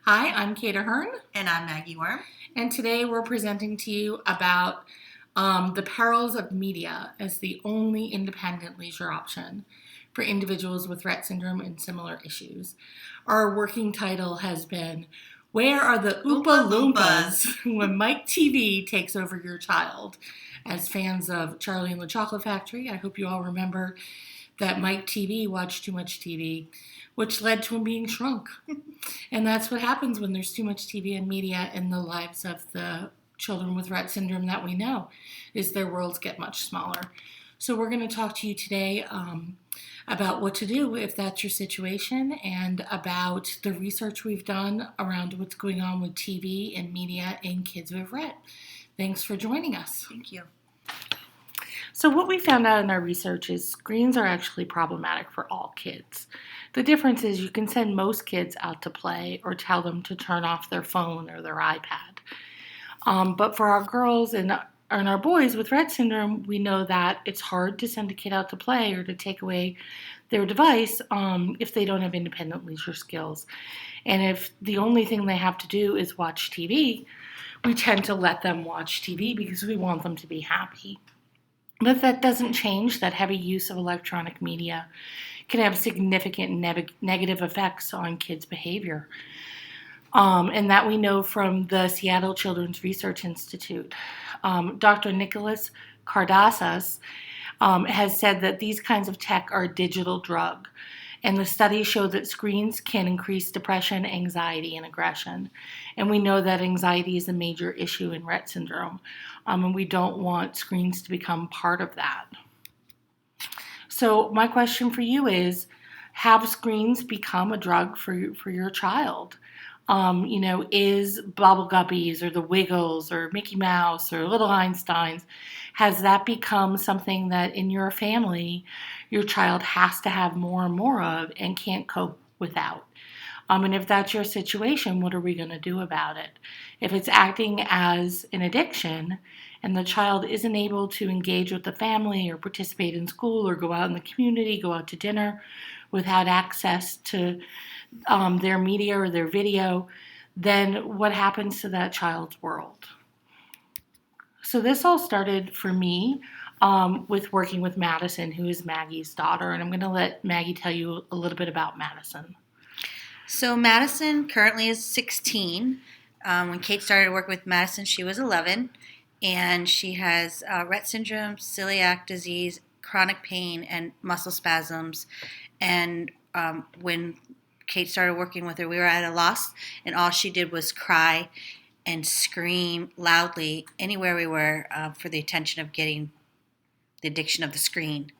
Hi, I'm Kate Ahern, And I'm Maggie Worm. and today we're presenting to you about the perils of media as the only independent leisure option for individuals with Rett syndrome and similar issues. Our working title has been Where Are the Oompa Loompas When Mike TV Takes Over Your Child? As fans of Charlie and the Chocolate Factory, I hope you all remember that Mike TV watched too much TV, which led to him being shrunk. And that's what happens when there's too much TV and media in the lives of the children with Rett syndrome that we know, is their worlds get much smaller. So we're going to talk to you today about what to do if that's your situation and about the research we've done around what's going on with TV and media in kids with Rett. Thanks for joining us. Thank you. So what we found out in our research is screens are actually problematic for all kids. The difference is you can send most kids out to play or tell them to turn off their phone or their iPad. But for our girls and our boys with Rett syndrome, we know that it's hard to send a kid out to play or to take away their device if they don't have independent leisure skills. And if the only thing they have to do is watch TV, we tend to let them watch TV because we want them to be happy. But that doesn't change that heavy use of electronic media can have significant negative effects on kids' behavior. And that we know from the Seattle Children's Research Institute. Dr. Nicholas Cardassas has said that these kinds of tech are a digital drug. And the studies show that screens can increase depression, anxiety, and aggression. And we know that anxiety is a major issue in Rett syndrome. And we don't want screens to become part of that. So my question for you is, have screens become a drug for your child? Is Bubble Guppies or the Wiggles or Mickey Mouse or Little Einsteins, has that become something that in your family your child has to have more and more of and can't cope without? And if that's your situation, what are we going to do about it? If it's acting as an addiction and the child isn't able to engage with the family or participate in school or go out in the community, go out to dinner without access to their media or their video, then what happens to that child's world? So this all started for me with working with Madison, who is Maggie's daughter, and I'm going to let Maggie tell you a little bit about Madison. So Madison currently is 16. When Kate started working with Madison, she was 11, and she has Rett syndrome, celiac disease, chronic pain, and muscle spasms. And when Kate started working with her, we were at a loss, and all she did was cry and scream loudly anywhere we were for the attention of getting the addiction of the screen.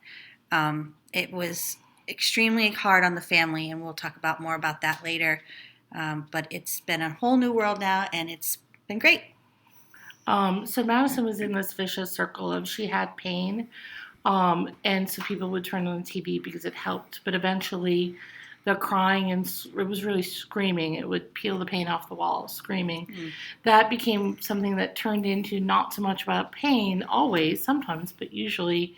It was extremely hard on the family, and we'll talk about more about that later. But it's been a whole new world now, and it's been great. So Madison was in this vicious circle of she had pain, and so people would turn on the TV because it helped. But eventually, the crying and it was really screaming. It would peel the paint off the walls, screaming. That became something that turned into not so much about pain, always, sometimes, but usually,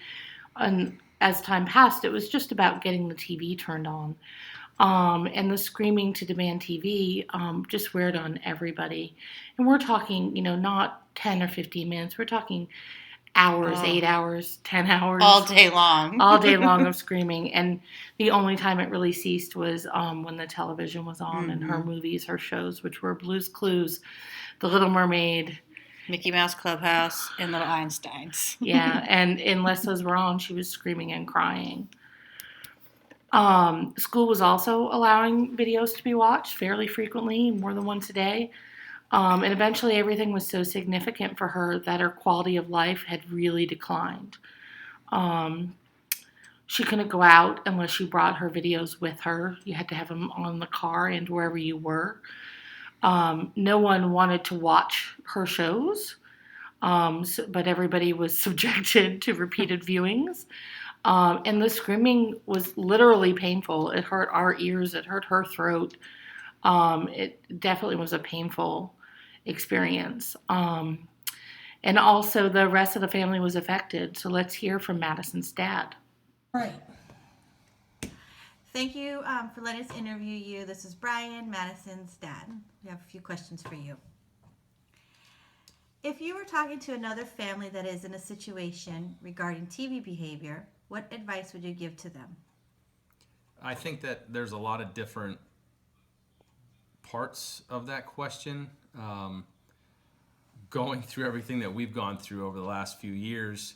as time passed, it was just about getting the TV turned on. And the screaming to demand TV just weared on everybody. And we're talking, not 10 or 15 minutes. We're talking hours, 8 hours, 10 hours. All day long. All day long of screaming. And the only time it really ceased was when the television was on and her movies, her shows, which were Blue's Clues, The Little Mermaid, Mickey Mouse Clubhouse, and Little Einsteins. Yeah, and unless those were on, she was screaming and crying. School was also allowing videos to be watched fairly frequently, more than once a day. And eventually everything was so significant for her that her quality of life had really declined. She couldn't go out unless you brought her videos with her. You had to have them on the car and wherever you were. No one wanted to watch her shows, but everybody was subjected to repeated viewings. And the screaming was literally painful. It hurt our ears. It hurt her throat. It definitely was a painful experience. And also the rest of the family was affected. So let's hear from Madison's dad. Right. Thank you for letting us interview you. This is Brian, Madison's dad. We have a few questions for you. If you were talking to another family that is in a situation regarding TV behavior, what advice would you give to them? I think that there's a lot of different parts of that question. Going through everything that we've gone through over the last few years,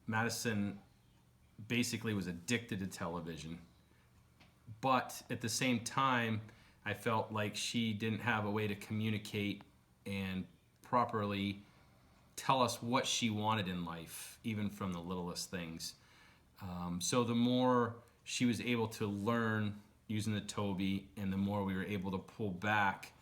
Madison basically was addicted to television. But at the same time, I felt like she didn't have a way to communicate and properly tell us what she wanted in life, even from the littlest things. So the more she was able to learn using the Toby, and the more we were able to pull back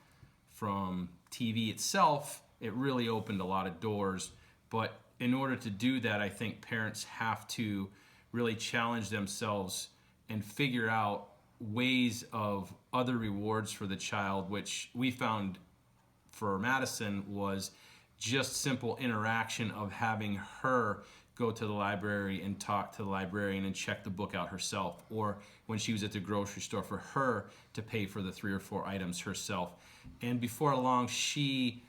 from TV itself, it really opened a lot of doors. But in order to do that, I think parents have to really challenge themselves and figure out ways of other rewards for the child, which we found for Madison was just simple interaction of having her go to the library and talk to the librarian and check the book out herself, or when she was at the grocery store for her to pay for the 3 or 4 items herself. And before long, she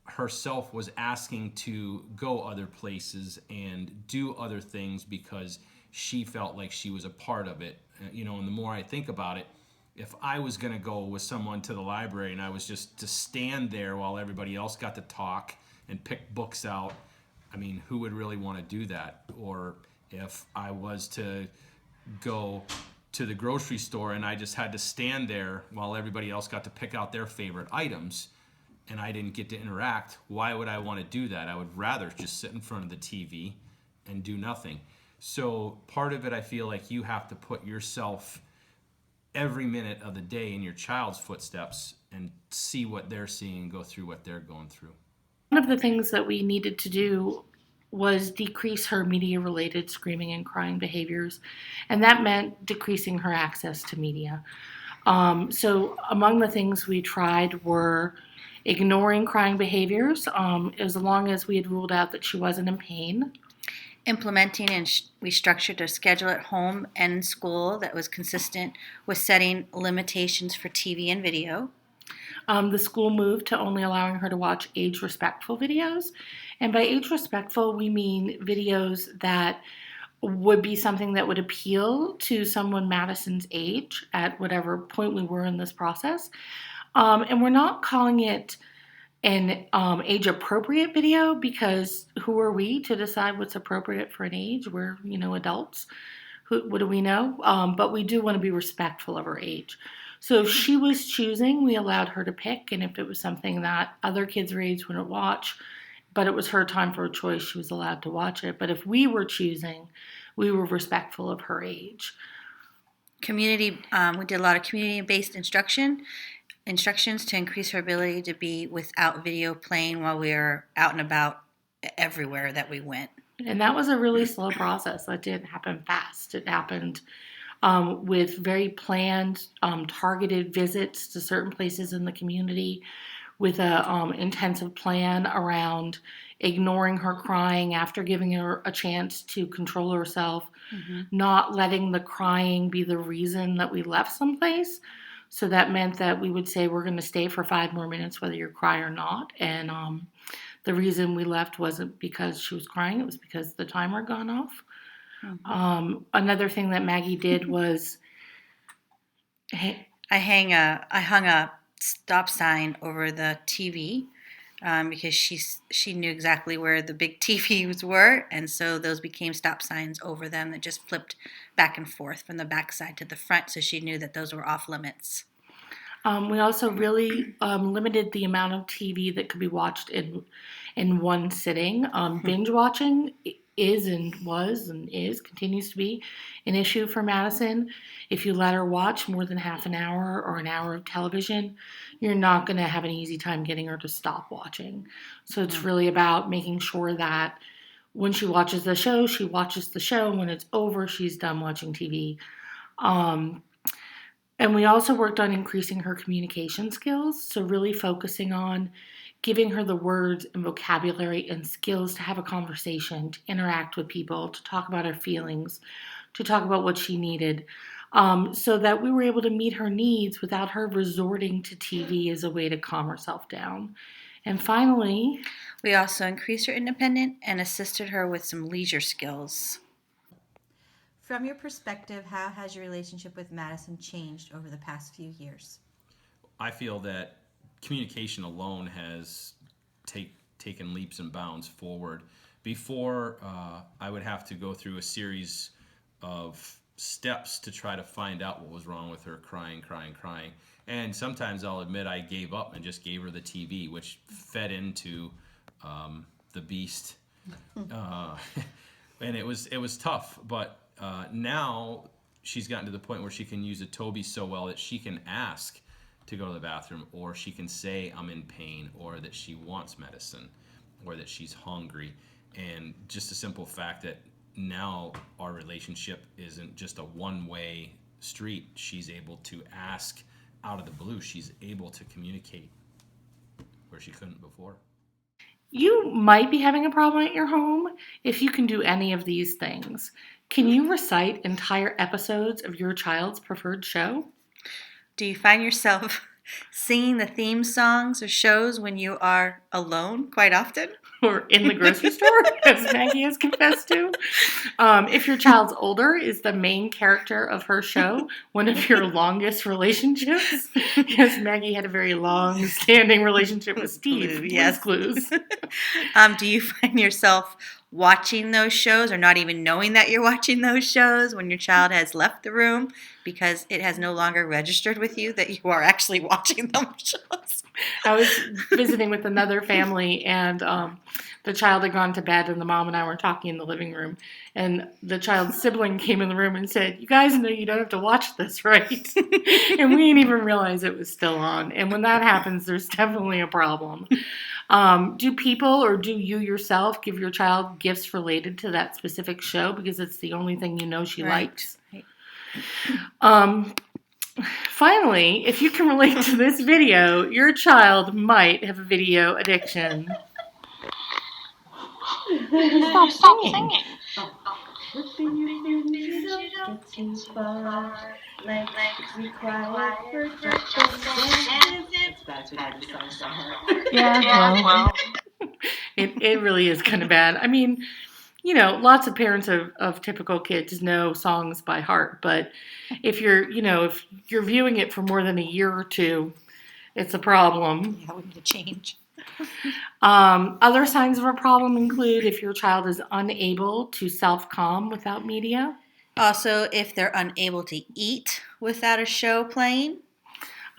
herself was asking to go other places and do other things because she felt like she was a part of it. And the more I think about it, if I was going to go with someone to the library and I was just to stand there while everybody else got to talk and pick books out, I mean, who would really want to do that? Or if I was to go to the grocery store and I just had to stand there while everybody else got to pick out their favorite items and I didn't get to interact, why would I want to do that? I would rather just sit in front of the TV and do nothing. So part of it, I feel like you have to put yourself every minute of the day in your child's footsteps and see what they're seeing and go through what they're going through. One of the things that we needed to do was decrease her media related screaming and crying behaviors, and that meant decreasing her access to media. So, among the things we tried were ignoring crying behaviors as long as we had ruled out that she wasn't in pain. Implementing and we structured a schedule at home and in school that was consistent with setting limitations for TV and video. The school moved to only allowing her to watch age-respectful videos. And by age-respectful, we mean videos that would be something that would appeal to someone Madison's age at whatever point we were in this process. And we're not calling it an age-appropriate video because who are we to decide what's appropriate for an age? We're, adults. What do we know? But we do want to be respectful of her age. So if she was choosing, we allowed her to pick, and if it was something that other kids her age wouldn't watch, but it was her time for a choice, she was allowed to watch it. But if we were choosing, we were respectful of her age. We did a lot of community-based instructions to increase her ability to be without video playing while we were out and about everywhere that we went. And that was a really slow process. That didn't happen fast. It happened with very planned, targeted visits to certain places in the community, with a intensive plan around ignoring her crying after giving her a chance to control herself, not letting the crying be the reason that we left someplace. So that meant that we would say, we're going to stay for 5 more minutes whether you cry or not. And the reason we left wasn't because she was crying, it was because the timer had gone off. Another thing that Maggie did was I hung a stop sign over the TV because she knew exactly where the big TVs were, and so those became stop signs over them that just flipped back and forth from the back side to the front, so she knew that those were off limits. We also really limited the amount of TV that could be watched in one sitting. Binge watching continues to be an issue for Madison. If you let her watch more than half an hour or an hour of television, you're not going to have an easy time getting her to stop watching. So it's really about making sure that when she watches the show, she watches the show. When it's over, she's done watching TV. And we also worked on increasing her communication skills, so really focusing on giving her the words and vocabulary and skills to have a conversation, to interact with people, to talk about her feelings, to talk about what she needed, so that we were able to meet her needs without her resorting to TV as a way to calm herself down. And finally, we also increased her independence and assisted her with some leisure skills. From your perspective, how has your relationship with Madison changed over the past few years? I feel that communication alone has taken leaps and bounds forward. Before, I would have to go through a series of steps to try to find out what was wrong with her, crying. And sometimes I'll admit I gave up and just gave her the TV, which fed into the beast. And it was tough, but now she's gotten to the point where she can use a Toby so well that she can ask to go to the bathroom, or she can say I'm in pain, or that she wants medicine, or that she's hungry. And just a simple fact that now our relationship isn't just a one-way street. She's able to ask out of the blue. She's able to communicate where she couldn't before. you might be having a problem at your home if you can do any of these things. Can you recite entire episodes of your child's preferred show? Do you find yourself singing the theme songs or shows when you are alone quite often? Or in the grocery store, as Maggie has confessed to? If your child's older, is the main character of her show one of your longest relationships? Because Maggie had a very long-standing relationship with Steve. Yes. Clues. Do you find yourself watching those shows or not even knowing that you're watching those shows when your child has left the room because it has no longer registered with you that you are actually watching those shows? I was visiting with another family, and the child had gone to bed, and the mom and I were talking in the living room, and the child's sibling came in the room and said, "You guys know you don't have to watch this, right?" And we didn't even realize it was still on. And when that happens, there's definitely a problem. Do people or do you yourself give your child gifts related to that specific show because it's the only thing you know she likes? Right. Finally, if you can relate to this video, your child might have a video addiction. Stop singing. Yeah, well. It really is kind of bad. I mean, lots of parents of typical kids know songs by heart, but if you're viewing it for more than a year or two, it's a problem. Yeah, we need to change. Other signs of a problem include if your child is unable to self-calm without media. Also, if they're unable to eat without a show playing.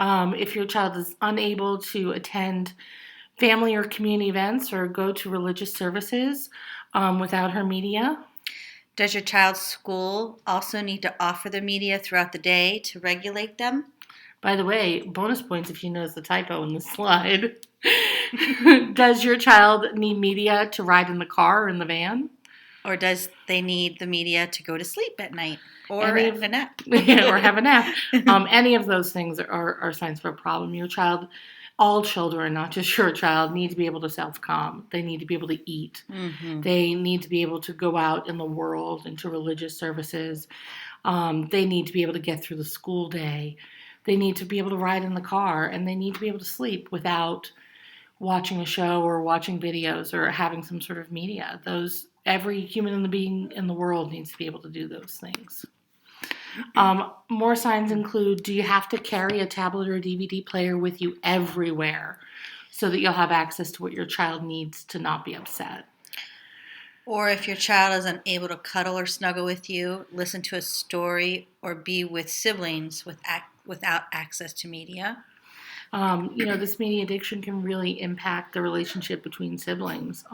If your child is unable to attend family or community events or go to religious services without her media. Does your child's school also need to offer the media throughout the day to regulate them? By the way, bonus points if you notice the typo in the slide. Does your child need media to ride in the car or in the van? Or does they need the media to go to sleep at night or have a nap? Or have a nap. Any of those things are signs of a problem. Your child, all children, not just your child, need to be able to self-calm. They need to be able to eat. Mm-hmm. They need to be able to go out in the world into religious services. They need to be able to get through the school day. They need to be able to ride in the car, and they need to be able to sleep without watching a show or watching videos or having some sort of media. Every human being in the world needs to be able to do those things. More signs include, do you have to carry a tablet or a DVD player with you everywhere so that you'll have access to what your child needs to not be upset? Or if your child is unable to cuddle or snuggle with you, listen to a story, or be with siblings without access to media. This media addiction can really impact the relationship between siblings.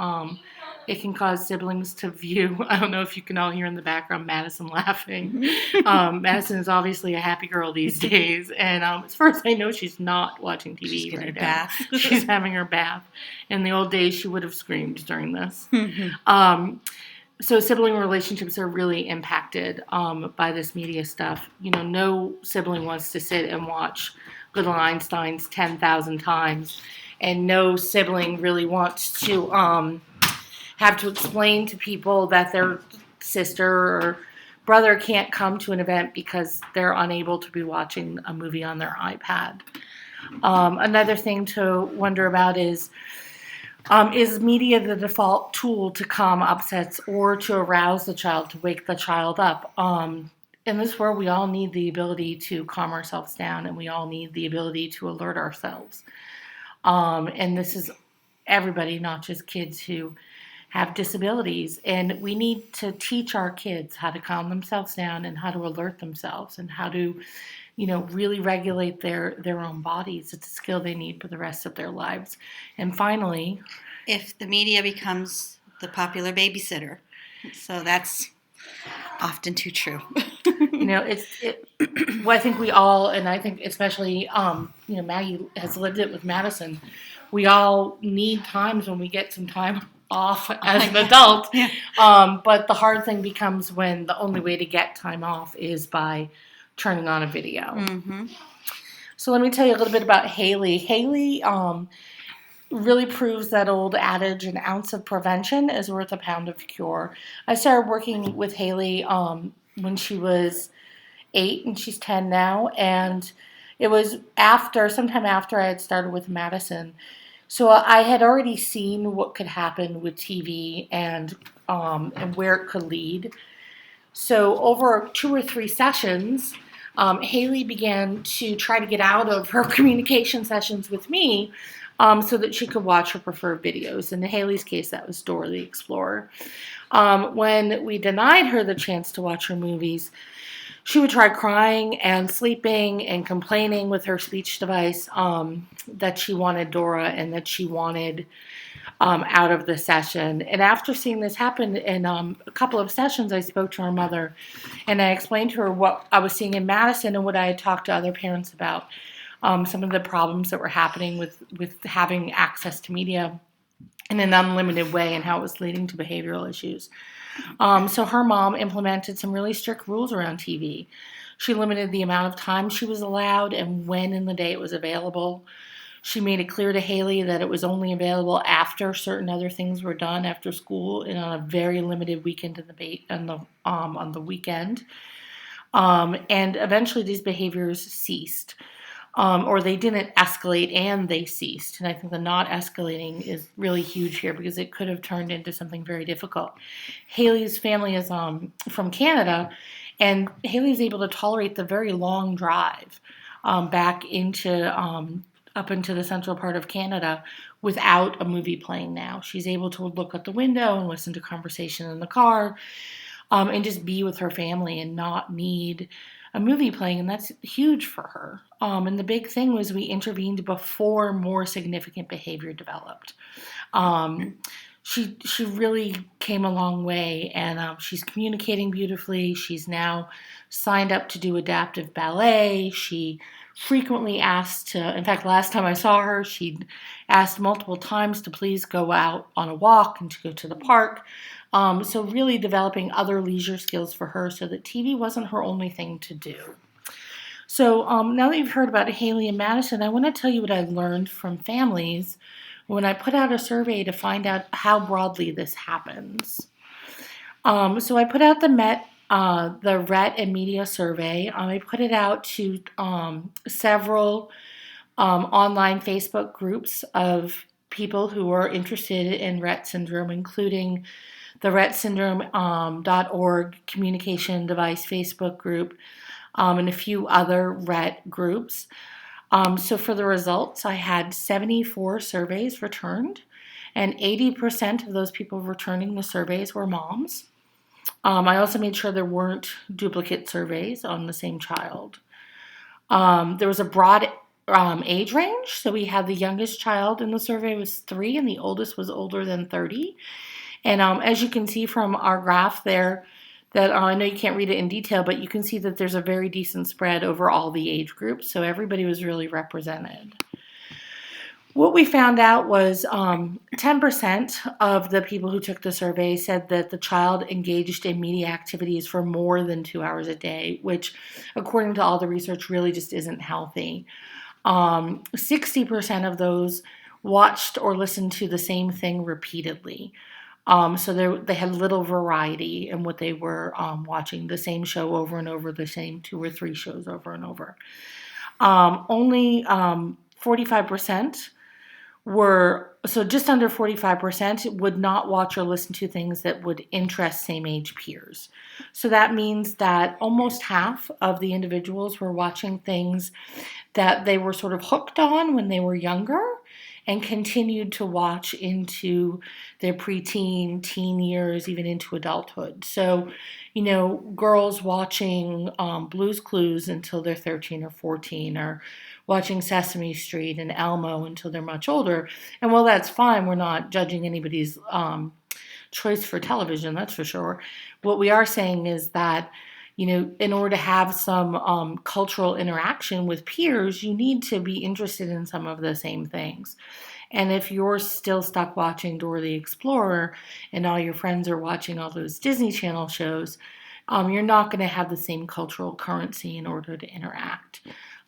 It can cause siblings to view, I don't know if you can all hear in the background Madison laughing. Madison is obviously a happy girl these days. And as far as I know, she's not watching TV She's getting right a now. bath. She's having her bath. In the old days, she would have screamed during this. So sibling relationships are really impacted by this media stuff. No sibling wants to sit and watch Little Einsteins 10,000 times and no sibling really wants to have to explain to people that their sister or brother can't come to an event because they're unable to be watching a movie on their iPad. Another thing to wonder about is media the default tool to calm upsets or to arouse the child, to wake the child up? In this world, we all need the ability to calm ourselves down, and we all need the ability to alert ourselves. And this is everybody, not just kids who have disabilities. And we need to teach our kids how to calm themselves down and how to alert themselves and how to, really regulate their own bodies. It's a skill they need for the rest of their lives. And finally, If the media becomes the popular babysitter. So that's often too true. well, I think we all, and I think especially, Maggie has lived it with Madison. We all need times when we get some time off as an adult. Yeah. But the hard thing becomes when the only way to get time off is by turning on a video. Mm-hmm. So let me tell you a little bit about Haley. Haley really proves that old adage, an ounce of prevention is worth a pound of cure. I started working with Haley when she was 8 and she's 10 now, and it was sometime after I had started with Madison. So I had already seen what could happen with TV and where it could lead. So over 2 or 3 sessions, Haley began to try to get out of her communication sessions with me so that she could watch her preferred videos. In Haley's case, that was Dora the Explorer. When we denied her the chance to watch her movies, she would try crying and sleeping and complaining with her speech device that she wanted Dora and that she wanted out of the session. And after seeing this happen in a couple of sessions, I spoke to her mother and I explained to her what I was seeing in Madison and what I had talked to other parents about, some of the problems that were happening with having access to media in an unlimited way and how it was leading to behavioral issues. So her mom implemented some really strict rules around TV. She limited the amount of time she was allowed and when in the day it was available. She made it clear to Haley that it was only available after certain other things were done after school and on a very limited weekend on the weekend. And eventually these behaviors ceased. Or they didn't escalate and they ceased. And I think the not escalating is really huge here because it could have turned into something very difficult. Haley's family is from Canada, and Haley's able to tolerate the very long drive back up into the central part of Canada without a movie playing now. She's able to look out the window and listen to conversation in the car and just be with her family and not need a movie playing, and that's huge for her. And the big thing was we intervened before more significant behavior developed. She really came a long way, and she's communicating beautifully. She's now signed up to do adaptive ballet. She frequently asked in fact, last time I saw her, she'd asked multiple times to please go out on a walk and to go to the park. So really developing other leisure skills for her so that TV wasn't her only thing to do. So now that you've heard about Haley and Madison, I want to tell you what I learned from families when I put out a survey to find out how broadly this happens. So I put out the Rett and Media survey. I put it out to several online Facebook groups of people who are interested in Rett syndrome, including the Rett Syndrome.org communication device Facebook group, and a few other Rett groups. So for the results, I had 74 surveys returned, and 80% of those people returning the surveys were moms. I also made sure there weren't duplicate surveys on the same child. There was a broad age range. So we had the youngest child in the survey was 3 and the oldest was older than 30. And as you can see from our graph there, that I know you can't read it in detail, but you can see that there's a very decent spread over all the age groups. So everybody was really represented. What we found out was 10% of the people who took the survey said that the child engaged in media activities for more than 2 hours a day, which, according to all the research, really just isn't healthy. 60% of those watched or listened to the same thing repeatedly. So they had little variety in what they were watching, the same show over and over, the same 2 or 3 shows over and over. Only 45% were, so just under 45% would not watch or listen to things that would interest same age peers. So that means that almost half of the individuals were watching things that they were sort of hooked on when they were younger and continued to watch into their preteen, teen years, even into adulthood. So, girls watching Blue's Clues until they're 13 or 14, or watching Sesame Street and Elmo until they're much older. And while that's fine, we're not judging anybody's choice for television, that's for sure. What we are saying is that, in order to have some cultural interaction with peers, you need to be interested in some of the same things. And if you're still stuck watching Dora the Explorer and all your friends are watching all those Disney Channel shows, you're not going to have the same cultural currency in order to interact.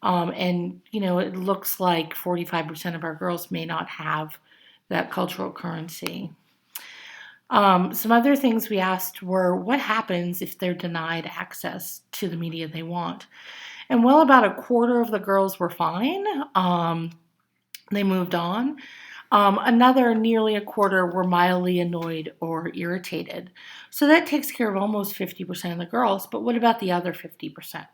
And it looks like 45% of our girls may not have that cultural currency. Some other things we asked were, what happens if they're denied access to the media they want? And well, about a quarter of the girls were fine. They moved on. Another nearly a quarter were mildly annoyed or irritated. So that takes care of almost 50% of the girls. But what about the other 50%?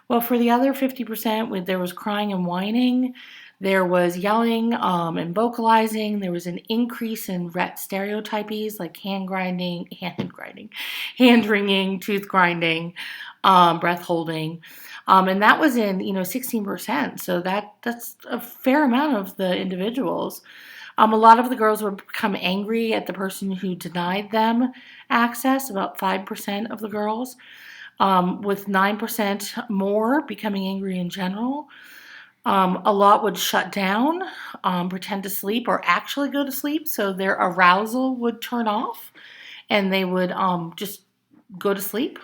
Well, for the other 50%, there was crying and whining, there was yelling and vocalizing, there was an increase in Rett stereotypies like hand wringing, tooth grinding, breath holding. And that was in 16%. So that's a fair amount of the individuals. A lot of the girls would become angry at the person who denied them access, about 5% of the girls. With 9% more becoming angry in general. A lot would shut down, pretend to sleep, or actually go to sleep, so their arousal would turn off and they would just go to sleep.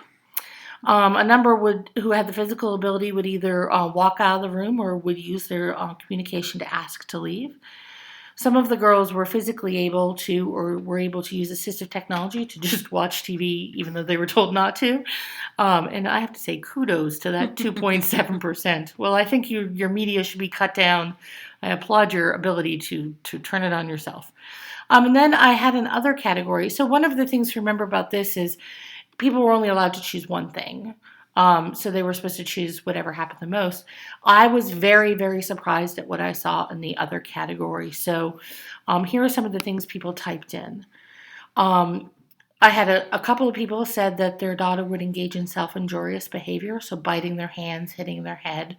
A number who had the physical ability would either walk out of the room or would use their communication to ask to leave. Some of the girls were physically able to, or were able to use assistive technology to just watch TV, even though they were told not to. And I have to say kudos to that 2.7%. Well, I think your media should be cut down. I applaud your ability to turn it on yourself. And then I had another category. So one of the things to remember about this is people were only allowed to choose one thing. So they were supposed to choose whatever happened the most. I was very, very surprised at what I saw in the other category. So here are some of the things people typed in. I had a couple of people said that their daughter would engage in self-injurious behavior, so biting their hands, hitting their head,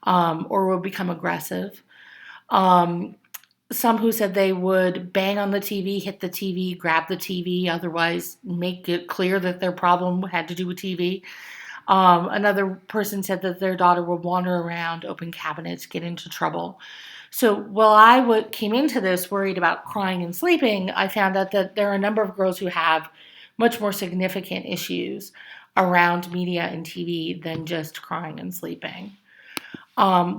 or would become aggressive. Some who said they would bang on the TV, hit the TV, grab the TV, otherwise make it clear that their problem had to do with TV. Another person said that their daughter would wander around, open cabinets, get into trouble. So while I came into this worried about crying and sleeping, I found out that there are a number of girls who have much more significant issues around media and TV than just crying and sleeping.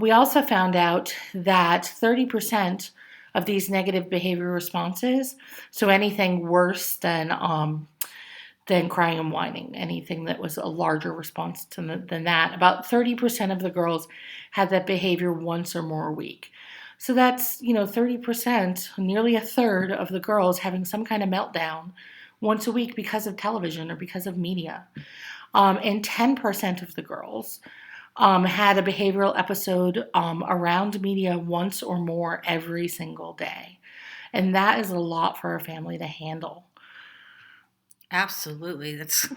We also found out that 30% of these negative behavior responses, so anything worse than crying and whining, anything that was a larger response than that, about 30% of the girls had that behavior once or more a week. So that's, 30%, nearly a third of the girls having some kind of meltdown once a week because of television or because of media. And 10% of the girls had a behavioral episode around media once or more every single day. And that is a lot for a family to handle. Absolutely. That's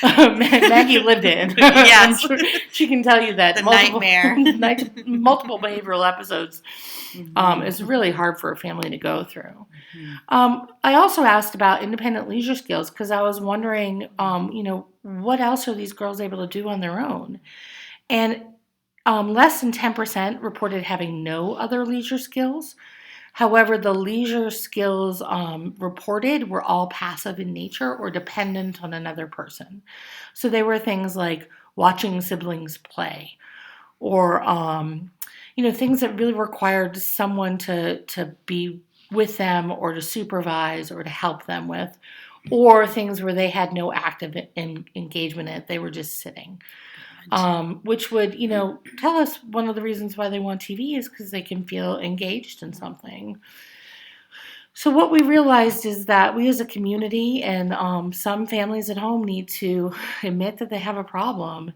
Maggie lived it. Yes. Sure she can tell you that the nightmare. multiple behavioral episodes is really hard for a family to go through. I also asked about independent leisure skills because I was wondering, what else are these girls able to do on their own? And less than 10% reported having no other leisure skills. However, the leisure skills reported were all passive in nature or dependent on another person. So they were things like watching siblings play, or things that really required someone to be with them or to supervise or to help them with, or things where they had no active engagement in it. They were just sitting. Which would, tell us one of the reasons why they want TV is because they can feel engaged in something. So what we realized is that we as a community and some families at home need to admit that they have a problem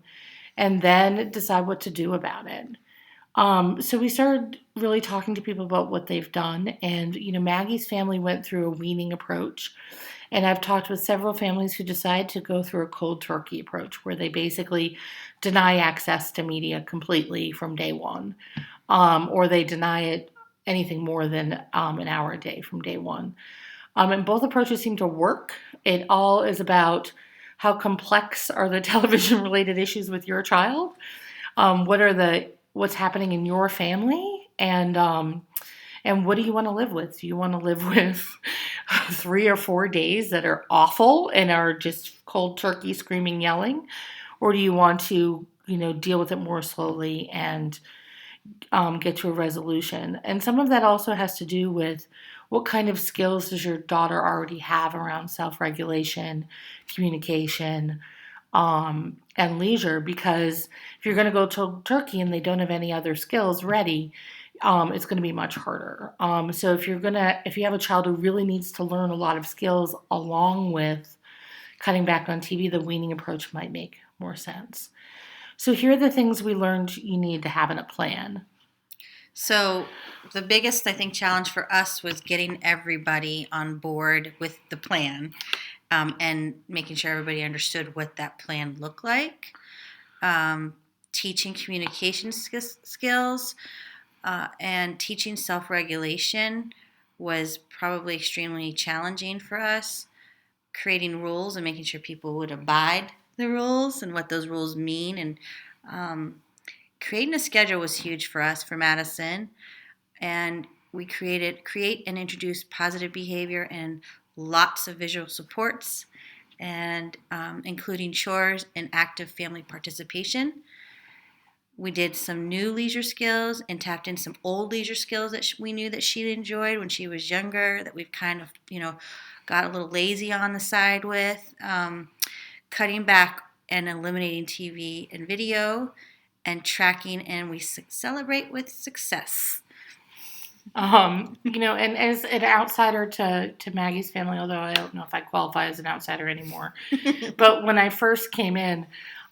and then decide what to do about it. So we started really talking to people about what they've done. And, Maggie's family went through a weaning approach. And I've talked with several families who decide to go through a cold turkey approach where they basically deny access to media completely from day one, or they deny it anything more than an hour a day from day one. And both approaches seem to work. It all is about how complex are the television-related issues with your child, what's happening in your family, and what do you want to live with? Do you want to live with 3 or 4 days that are awful and are just cold turkey, screaming, yelling? Or do you want to, deal with it more slowly and get to a resolution? And some of that also has to do with what kind of skills does your daughter already have around self-regulation, communication, and leisure? Because if you're going to go to turkey and they don't have any other skills ready, it's going to be much harder. So if you have a child who really needs to learn a lot of skills along with cutting back on TV, the weaning approach might make more sense. So here are the things we learned you need to have in a plan. So the biggest, I think, challenge for us was getting everybody on board with the plan, and making sure everybody understood what that plan looked like. Teaching communication skills, and teaching self-regulation was probably extremely challenging for us. Creating rules and making sure people would abide the rules and what those rules mean. And creating a schedule was huge for us, for Madison. And we create and introduce positive behavior and lots of visual supports, and including chores and active family participation. We did some new leisure skills and tapped in some old leisure skills that we knew that she enjoyed when she was younger, that we've kind of, got a little lazy on the side with. Cutting back and eliminating TV and video, and tracking, and we celebrate with success. And as an outsider to Maggie's family, although I don't know if I qualify as an outsider anymore, but when I first came in,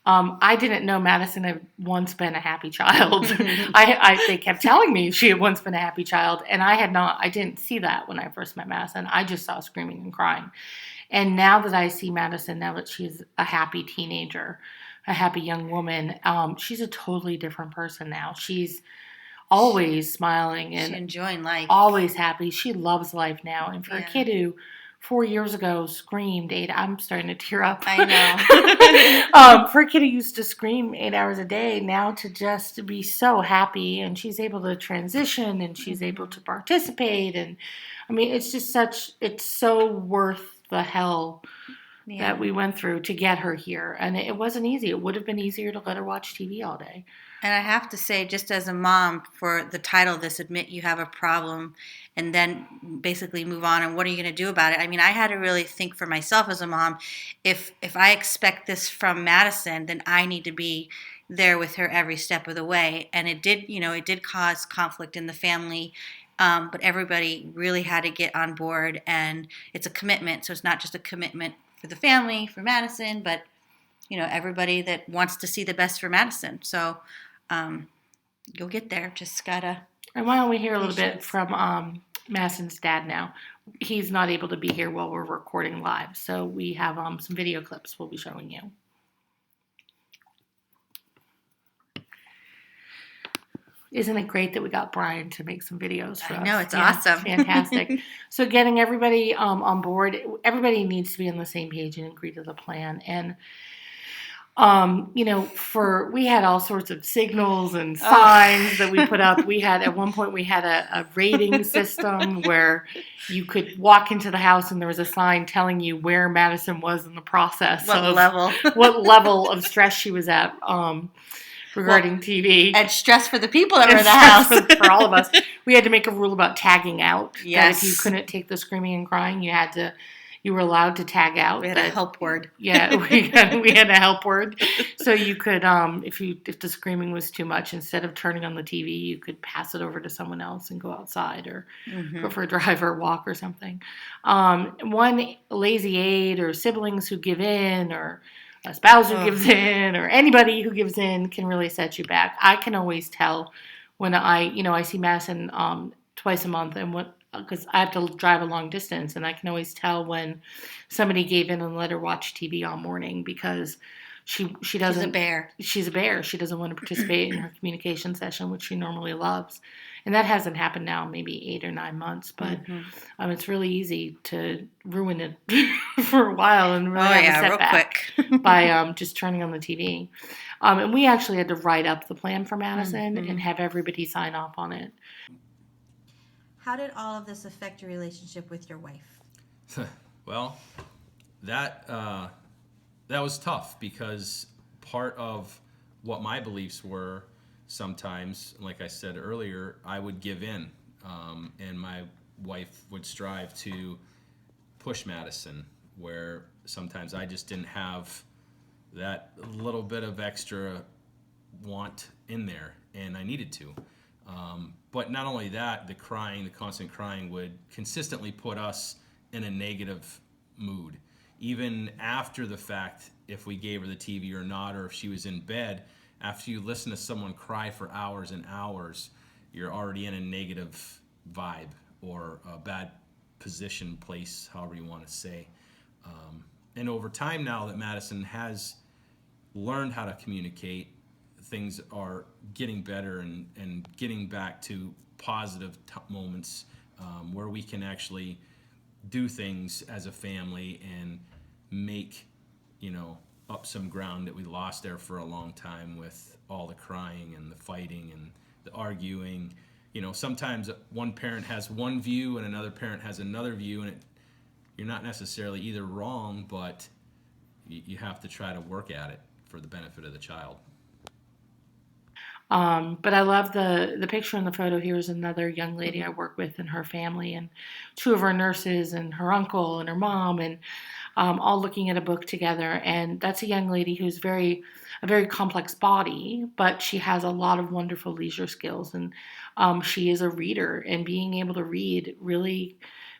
I didn't know Madison had once been a happy child. They kept telling me she had once been a happy child, and I didn't see that when I first met Madison. I just saw screaming and crying. And now that I see Madison, now that she's a happy teenager, a happy young woman, she's a totally different person now. She's always smiling and enjoying life. Always happy. She loves life now. And for a kid who 4 years ago screamed I'm starting to tear up. I know. For a kid who used to scream 8 hours a day, now to just be so happy, and she's able to transition and she's able to participate. And I mean, it's so worth the hell that we went through to get her here. And it wasn't easy. It would have been easier to let her watch TV all day. And I have to say, just as a mom, for the title of this, admit you have a problem, and then basically move on, and what are you going to do about it? I mean, I had to really think for myself as a mom, if I expect this from Madison, then I need to be there with her every step of the way. And it did cause conflict in the family, but everybody really had to get on board, and it's a commitment. So it's not just a commitment for the family, for Madison, but everybody that wants to see the best for Madison. So you'll get there. Just gotta. And why don't we hear a little bit from Madison's dad now? He's not able to be here while we're recording live, so we have some video clips we'll be showing you. Isn't it great that we got Brian to make some videos for us? I know, it's awesome. Fantastic. So getting everybody on board, everybody needs to be on the same page and agree to the plan. And we had all sorts of signals and signs that we put up. At one point we had a rating system where you could walk into the house and there was a sign telling you where Madison was in the process. What level of stress she was at. regarding TV. And stress for the people that were in And the house. stress for all of us. We had to make a rule about tagging out. Yes. That if you couldn't take the screaming and crying, you were allowed to tag out. We had a help word. Yeah, we had a help word. So you could, if the screaming was too much, instead of turning on the TV, you could pass it over to someone else and go outside or go for a drive or a walk or something. One lazy aide or siblings who give in or a spouse who gives in or anybody who gives in can really set you back. I can always tell when I see Madison twice a month and because I have to drive a long distance, and I can always tell when somebody gave in and let her watch TV all morning because she doesn't. She's a bear. She's a bear. She doesn't want to participate in her communication session, which she normally loves. And that hasn't happened now, maybe 8 or 9 months. But it's really easy to ruin it for a while and really have a setback real quick by just turning on the TV. And we actually had to write up the plan for Madison and have everybody sign off on it. How did all of this affect your relationship with your wife? Well, that was tough because part of what my beliefs were sometimes, like I said earlier, I would give in, and my wife would strive to push Madison, where sometimes I just didn't have that little bit of extra want in there, and I needed to. But not only that, the constant crying would consistently put us in a negative mood. Even after the fact, if we gave her the TV or not, or if she was in bed, after you listen to someone cry for hours and hours, you're already in a negative vibe or a bad position, place, however you want to say. And over time now that Madison has learned how to communicate, things are getting better and getting back to positive moments where we can actually do things as a family and make, up some ground that we lost there for a long time with all the crying and the fighting and the arguing. Sometimes one parent has one view and another parent has another view, and you're not necessarily either wrong, but you have to try to work at it for the benefit of the child. But I love the picture in the photo. Here is another young lady I work with and her family, and 2 of her nurses and her uncle and her mom, and all looking at a book together. And that's a young lady who's a very complex body, but she has a lot of wonderful leisure skills, and she is a reader. And being able to read really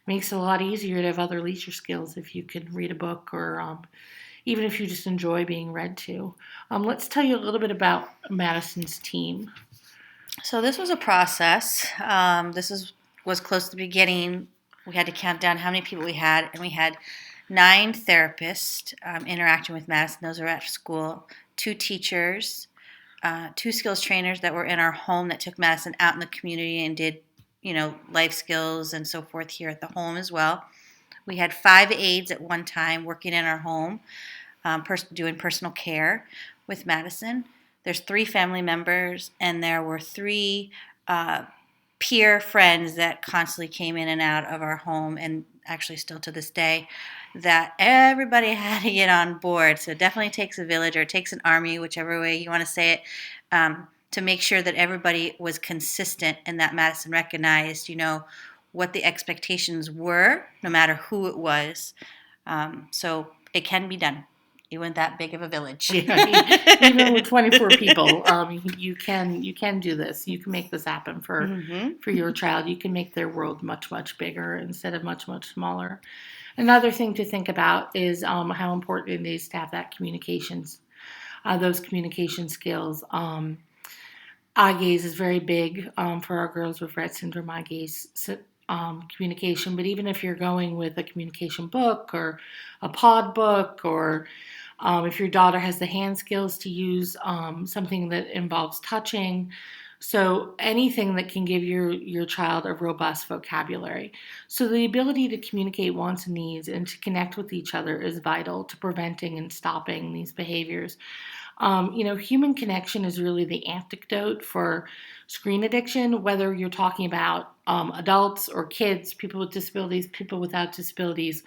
makes it a lot easier to have other leisure skills if you can read a book or even if you just enjoy being read to. Let's tell you a little bit about Madison's team. So this was a process. Was close to the beginning. We had to count down how many people we had, and we had 9 therapists interacting with Madison. Those are at school, 2 teachers, 2 skills trainers that were in our home that took Madison out in the community and did, life skills and so forth here at the home as well. We had 5 aides at one time working in our home, doing personal care with Madison. There's 3 family members, and there were 3 peer friends that constantly came in and out of our home, and actually still to this day, that everybody had to get on board. So it definitely takes a village, or it takes an army, whichever way you want to say it, to make sure that everybody was consistent and that Madison recognized, what the expectations were, no matter who it was. So it can be done. It wasn't that big of a village. Yeah, even with 24 people, you can do this. You can make this happen for your child. You can make their world much, much bigger instead of much, much smaller. Another thing to think about is how important it is to have that those communication skills. Eye gaze is very big for our girls with Rett Syndrome. Eye gaze communication, but even if you're going with a communication book or a pod book, or if your daughter has the hand skills to use something that involves touching, so anything that can give your child a robust vocabulary. So the ability to communicate wants and needs and to connect with each other is vital to preventing and stopping these behaviors. Human connection is really the antidote for screen addiction, whether you're talking about adults or kids, people with disabilities, people without disabilities.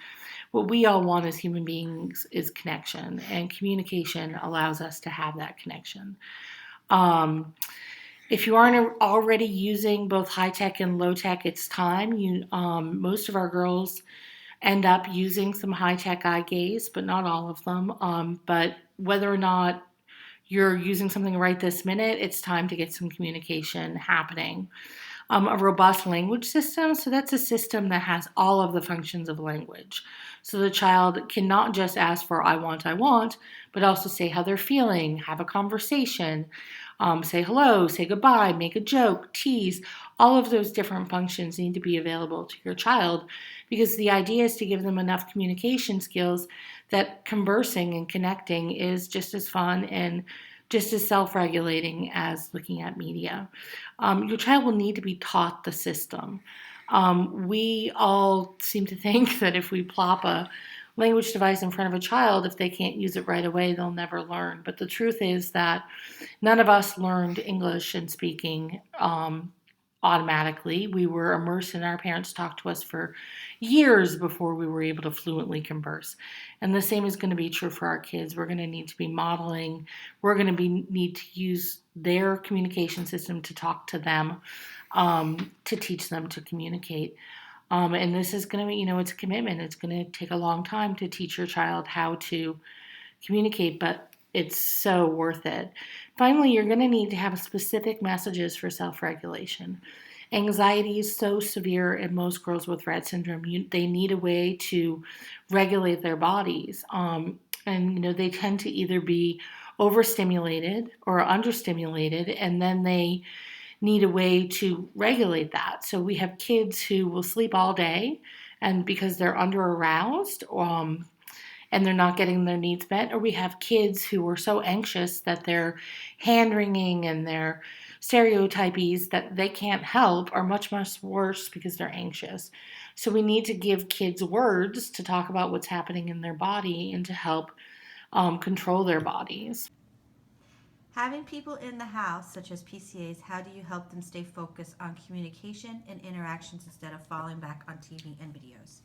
What we all want as human beings is connection, and communication allows us to have that connection. If you aren't already using both high tech and low tech, it's time. Most of our girls end up using some high tech eye gaze, but not all of them. But whether or not you're using something right this minute, it's time to get some communication happening. A robust language system. So that's a system that has all of the functions of language. So the child can not just ask for I want, but also say how they're feeling, have a conversation, say hello, say goodbye, make a joke, tease. All of those different functions need to be available to your child because the idea is to give them enough communication skills that conversing and connecting is just as fun and just as self regulating as looking at media. Your child will need to be taught the system. We all seem to think that if we plop a language device in front of a child, if they can't use it right away, they'll never learn. But the truth is that none of us learned English and speaking automatically. We were immersed and our parents talked to us for years before we were able to fluently converse. And the same is going to be true for our kids. We're going to need to be modeling. We're going to need to use their communication system to talk to them, to teach them to communicate. And this is going to be, it's a commitment. It's going to take a long time to teach your child how to communicate, but it's so worth it. Finally, you're going to need to have specific messages for self-regulation. Anxiety is so severe in most girls with Rett syndrome. They need a way to regulate their bodies. And they tend to either be overstimulated or understimulated, and then they need a way to regulate that. So we have kids who will sleep all day, and because they're under aroused, and they're not getting their needs met, or we have kids who are so anxious that they're hand wringing and they're stereotypies that they can't help, are much, much worse because they're anxious. So we need to give kids words to talk about what's happening in their body and to help control their bodies. Having people in the house, such as PCAs, how do you help them stay focused on communication and interactions instead of falling back on TV and videos?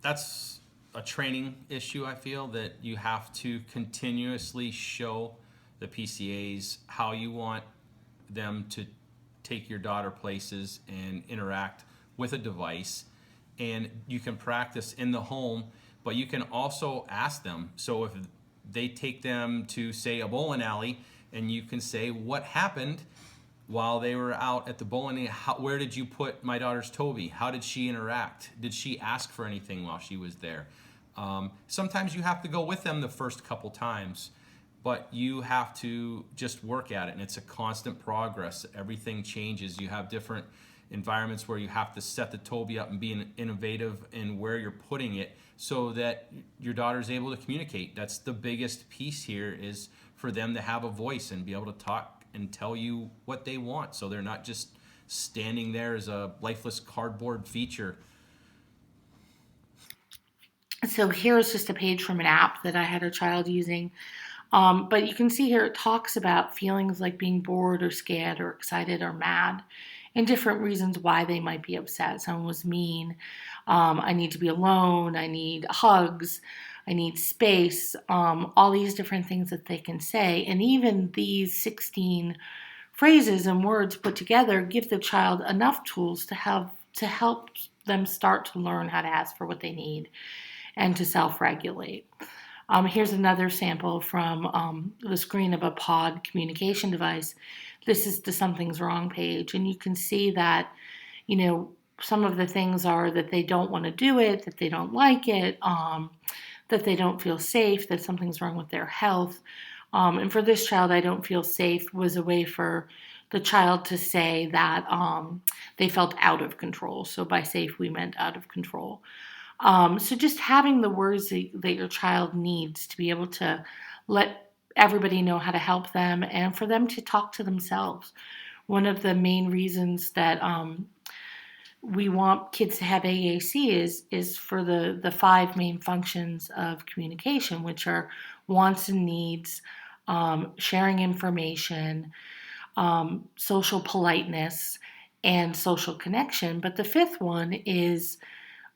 That's a training issue. I feel that you have to continuously show the PCAs how you want them to take your daughter places and interact with a device. And you can practice in the home, but you can also ask them. So if they take them to, say, a bowling alley, and you can say, what happened while they were out at the bowling? Where did you put my daughter's Toby? How did she interact? Did she ask for anything while she was there? Sometimes you have to go with them the first couple times, but you have to just work at it, and it's a constant progress. Everything changes. You have different environments where you have to set the Toby up and be innovative in where you're putting it so that your daughter's able to communicate. That's the biggest piece here, is for them to have a voice and be able to talk and tell you what they want, so they're not just standing there as a lifeless cardboard feature. So here's just a page from an app that I had a child using. But you can see here it talks about feelings like being bored or scared or excited or mad and different reasons why they might be upset. Someone was mean. I need to be alone. I need hugs. I need space. All these different things that they can say. And even these 16 phrases and words put together give the child enough tools to help them start to learn how to ask for what they need and to self-regulate. Here's another sample from the screen of a pod communication device. This is the Something's Wrong page, and you can see that, some of the things are that they don't want to do it, that they don't like it, that they don't feel safe, that something's wrong with their health. And for this child, I don't feel safe was a way for the child to say that they felt out of control. So by safe, we meant out of control. So just having the words that your child needs to be able to let everybody know how to help them and for them to talk to themselves. One of the main reasons that we want kids to have AAC is for the 5 main functions of communication, which are wants and needs, sharing information, social politeness, and social connection. But the 5th one is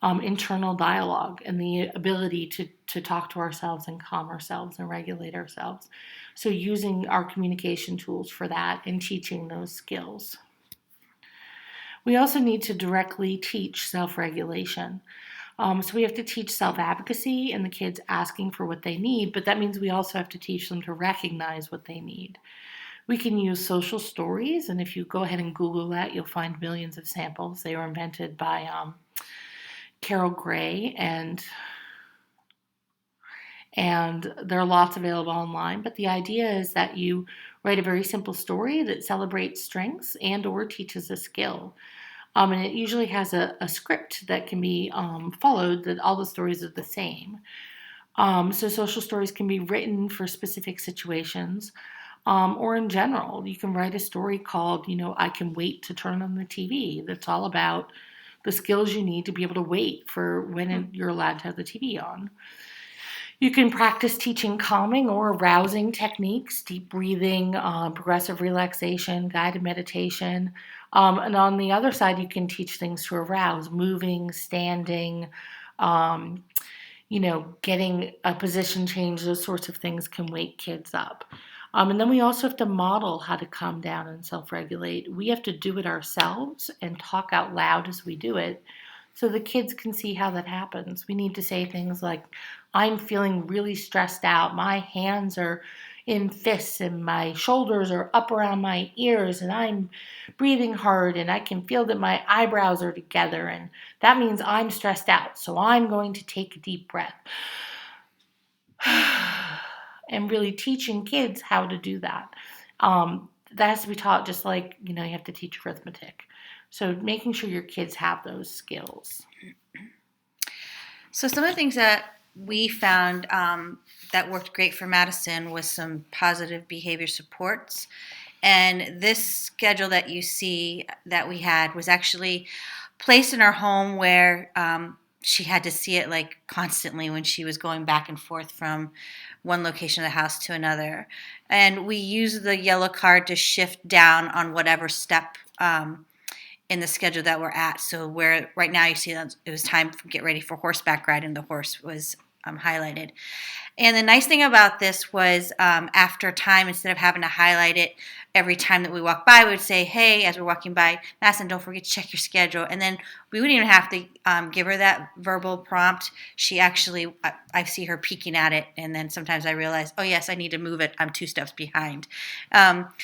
internal dialogue and the ability to talk to ourselves and calm ourselves and regulate ourselves. So using our communication tools for that and teaching those skills. We also need to directly teach self-regulation. So we have to teach self-advocacy and the kids asking for what they need, but that means we also have to teach them to recognize what they need. We can use social stories, and if you go ahead and Google that, you'll find millions of samples. They were invented by Carol Gray, and there are lots available online. But the idea is that you write a very simple story that celebrates strengths and or teaches a skill. And it usually has a script that can be followed, that all the stories are the same. So social stories can be written for specific situations or in general. You can write a story called, I Can Wait to Turn on the TV. That's all about the skills you need to be able to wait for when you're allowed to have the TV on. You can practice teaching calming or arousing techniques, deep breathing, progressive relaxation, guided meditation. And on the other side, you can teach things to arouse, moving, standing, getting a position change. Those sorts of things can wake kids up. And then we also have to model how to calm down and self-regulate. We have to do it ourselves and talk out loud as we do it so the kids can see how that happens. We need to say things like, I'm feeling really stressed out. My hands are in fists and my shoulders are up around my ears and I'm breathing hard and I can feel that my eyebrows are together and that means I'm stressed out. So I'm going to take a deep breath. And really teaching kids how to do that. That has to be taught just like, you have to teach arithmetic. So making sure your kids have those skills. So some of the things that we found that worked great for Madison was some positive behavior supports. And this schedule that you see that we had was actually placed in our home where she had to see it like constantly when she was going back and forth from one location of the house to another. And we used the yellow card to shift down on whatever step in the schedule that we're at. So where right now you see that it was time to get ready for horseback ride and the horse was highlighted. And the nice thing about this was after time, instead of having to highlight it every time that we walk by, we would say, hey, as we're walking by, Madison, don't forget to check your schedule. And then we wouldn't even have to give her that verbal prompt. She actually, I see her peeking at it. And then sometimes I realize, oh, yes, I need to move it. I'm 2 steps behind.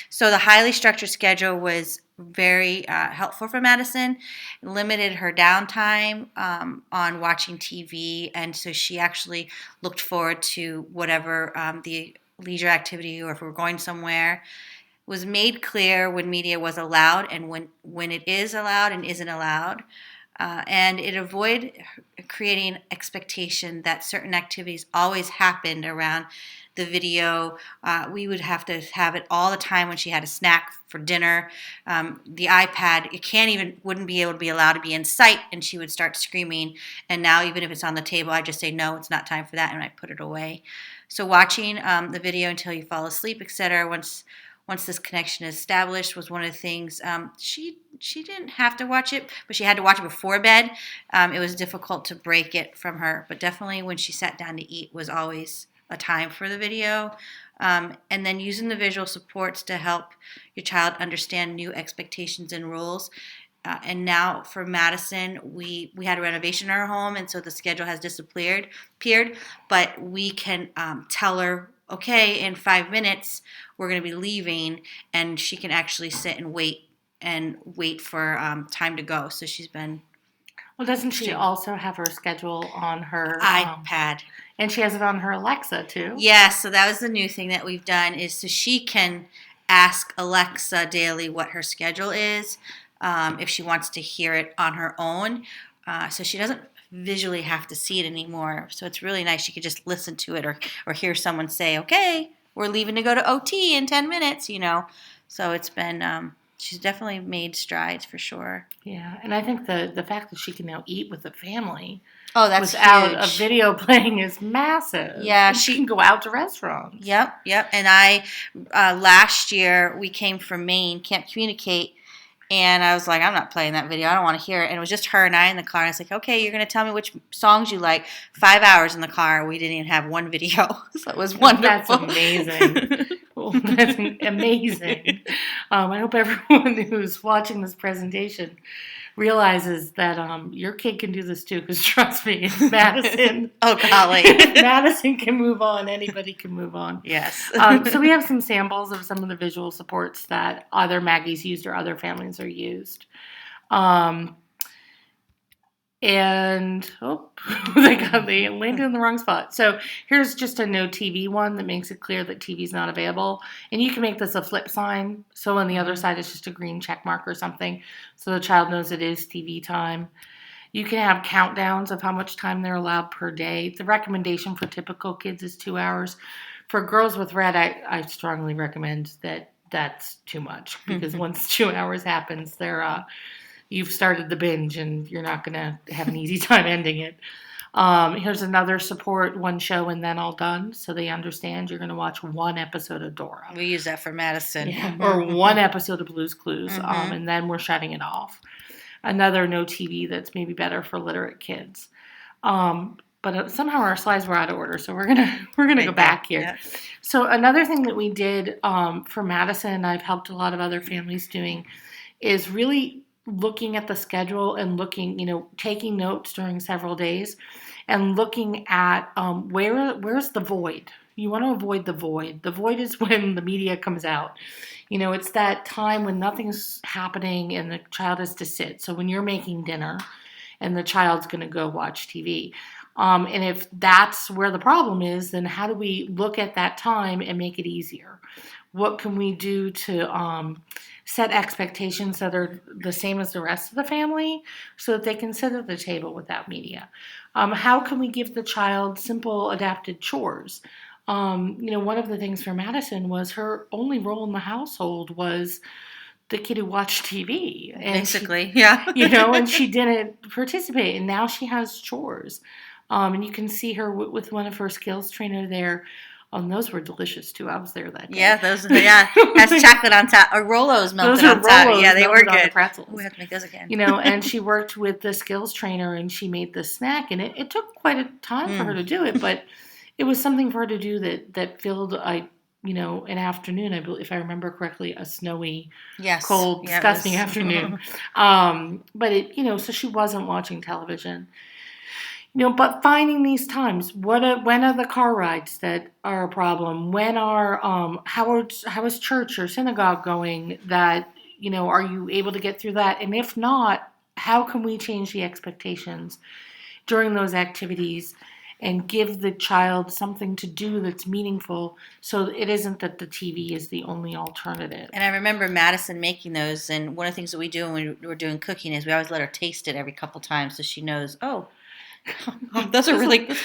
So the highly structured schedule was very helpful for Madison, limited her downtime on watching TV, and so she actually looked forward to whatever the leisure activity or if we're going somewhere. Was made clear when media was allowed and when it is allowed and isn't allowed. And it avoided creating expectation that certain activities always happened around the video. We would have to have it all the time when she had a snack for dinner. The iPad, wouldn't be able to be allowed to be in sight, and she would start screaming. And now even if it's on the table, I just say, no, it's not time for that, and I put it away. So watching the video until you fall asleep, etc., once this connection is established was one of the things. She didn't have to watch it, but she had to watch it before bed. It was difficult to break it from her, but definitely when she sat down to eat was always a time for the video. And then using the visual supports to help your child understand new expectations and rules. And now for Madison, we had a renovation in our home, and so the schedule has disappeared. But we can tell her, okay, in 5 minutes we're going to be leaving, and she can actually sit and wait for time to go. So she's been. Well, doesn't she also have her schedule on her iPad? And she has it on her Alexa too. Yeah, so that was the new thing that we've done is so she can ask Alexa daily what her schedule is if she wants to hear it on her own. So she doesn't visually have to see it anymore. So it's really nice. She could just listen to it or hear someone say, okay, we're leaving to go to OT in 10 minutes, So it's been, she's definitely made strides for sure. Yeah, and I think the fact that she can now eat with the family without huge. A video playing is massive. Yeah, she can go out to restaurants. Yep. And I last year we came from Maine, Camp Communicate, And I was like, I'm not playing that video. I don't want to hear it. And it was just her and I in the car. And I was like, okay, you're going to tell me which songs you like. 5 hours in the car. We didn't even have one video. So it was wonderful. That's amazing. Well, that's amazing. I hope everyone who's watching this presentation realizes that your kid can do this too, because trust me, if Madison, Oh, golly. if Madison can move on, anybody can move on. Yes. So we have some samples of some of the visual supports that other Maggies used or other families are used. And they landed in the wrong spot. So here's just a no TV one that makes it clear that TV is not available. And you can make this a flip sign. So on the other side, it's just a green check mark or something. So the child knows it is TV time. You can have countdowns of how much time they're allowed per day. The recommendation for typical kids is 2 hours. For girls with Rett, I strongly recommend that that's too much, because once 2 hours happens, you've started the binge and you're not going to have an easy time ending it. Here's another support, one show and then all done. So they understand you're going to watch one episode of Dora. We use that for Madison. Yeah. Or one episode of Blue's Clues. And then we're shutting it off. Another no TV that's maybe better for literate kids. But somehow our slides were out of order, so we're gonna go back here. Yeah. So another thing that we did for Madison, I've helped a lot of other families doing, is really looking at the schedule and taking notes during several days and looking at where's the void. You want to avoid the void. The void is when the media comes out. It's that time when nothing's happening and the child has to sit. So when you're making dinner and the child's going to go watch TV. And if that's where the problem is, then how do we look at that time and make it easier? What can we do to set expectations that are the same as the rest of the family so that they can sit at the table without media? How can we give the child simple adapted chores? One of the things for Madison was her only role in the household was the kid who watched TV. And basically, yeah. And she didn't participate, and now she has chores. And you can see her with one of her skills trainer there. And those were delicious too. I was there that day. Yeah, those. Yeah, has chocolate on top or Rolos melted on top. Yeah, they were good. Pretzels. We have to make those again. And she worked with the skills trainer, and she made the snack, and it took quite a time for her to do it, but it was something for her to do that filled an afternoon. If I remember correctly, a snowy, cold, disgusting afternoon. But so she wasn't watching television. But finding these times, when are the car rides that are a problem? When are how is church or synagogue going? That are you able to get through that? And if not, how can we change the expectations during those activities and give the child something to do that's meaningful, so it isn't that the TV is the only alternative. And I remember Madison making those, and one of the things that we do when we were doing cooking is we always let her taste it every couple times so she knows, those are really good.